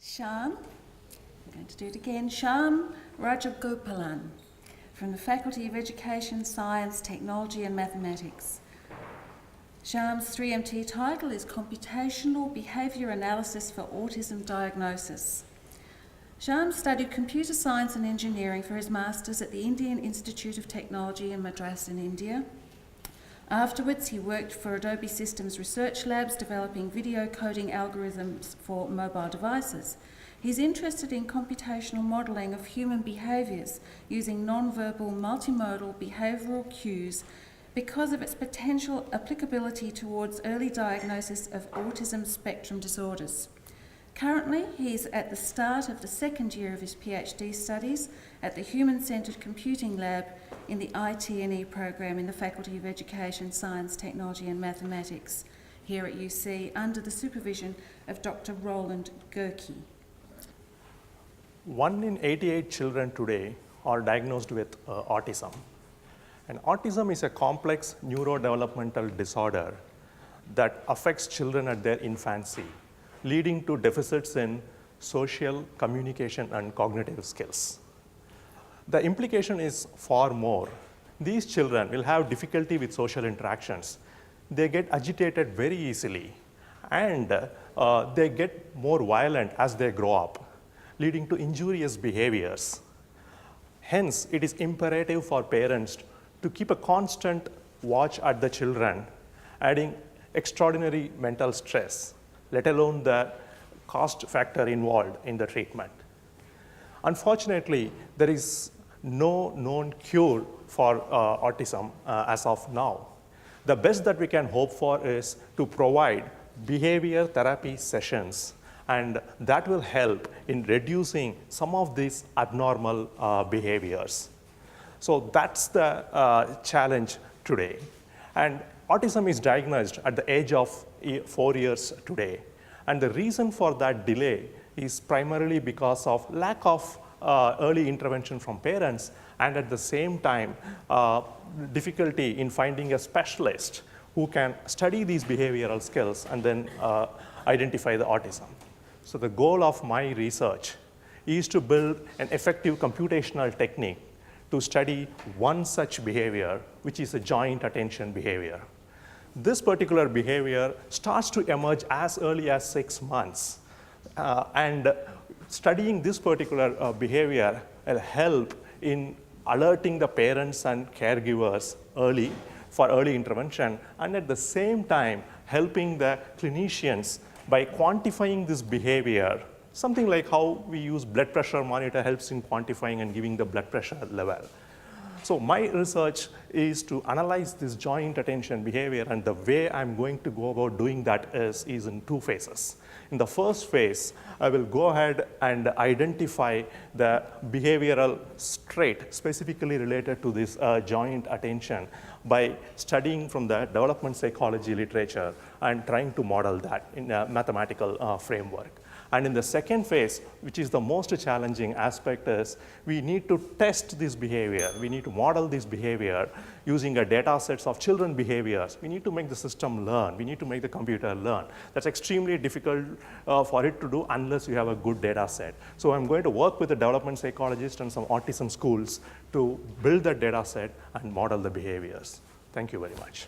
Shyam, I'm going to do it again, Shyam Rajagopalan from the Faculty of Education, Science, Technology and Mathematics. Shyam's 3MT title is Computational Behaviour Analysis for Autism Diagnosis. Shyam studied computer science and engineering for his masters at the Indian Institute of Technology in Madras in India. Afterwards, he worked for Adobe Systems Research Labs developing video coding algorithms for mobile devices. He's interested in computational modelling of human behaviours using non-verbal multimodal behavioural cues because of its potential applicability towards early diagnosis of autism spectrum disorders. Currently, he's at the start of the second year of his PhD studies at the Human-Centred Computing Lab in the IT&E program in the Faculty of Education, Science, Technology and Mathematics here at UC under the supervision of Dr. Roland Goerke. 1 in 88 children today are diagnosed with autism. And autism is a complex neurodevelopmental disorder that affects children at their infancy, leading to deficits in social, communication, and cognitive skills. The implication is far more. These children will have difficulty with social interactions. They get agitated very easily, and they get more violent as they grow up, leading to injurious behaviors. Hence, it is imperative for parents to keep a constant watch at the children, adding extraordinary mental stress, let alone the cost factor involved in the treatment. Unfortunately, there is no known cure for autism as of now. The best that we can hope for is to provide behavior therapy sessions, and that will help in reducing some of these abnormal behaviors. So that's the challenge today. And autism is diagnosed at the age of 4 years today. And the reason for that delay is primarily because of lack of early intervention from parents, and at the same time, difficulty in finding a specialist who can study these behavioral skills and then identify the autism. So the goal of my research is to build an effective computational technique to study one such behavior, which is a joint attention behavior. This particular behavior starts to emerge as early as 6 months. And studying this particular behavior will help in alerting the parents and caregivers early for early intervention, and at the same time helping the clinicians by quantifying this behavior. Something like how we use blood pressure monitor helps in quantifying and giving the blood pressure level. So my research is to analyze this joint attention behavior, and the way I'm going to go about doing that is in 2 phases. In the first phase, I will go ahead and identify the behavioral trait specifically related to this joint attention by studying from the development psychology literature and trying to model that in a mathematical framework. And in the second phase, which is the most challenging aspect, is we need to test this behavior. We need to model this behavior using a data sets of children behaviors. We need to make the system learn. We need to make the computer learn. That's extremely difficult for it to do unless you have a good data set. So I'm going to work with a development psychologist and some autism schools to build that data set and model the behaviors. Thank you very much.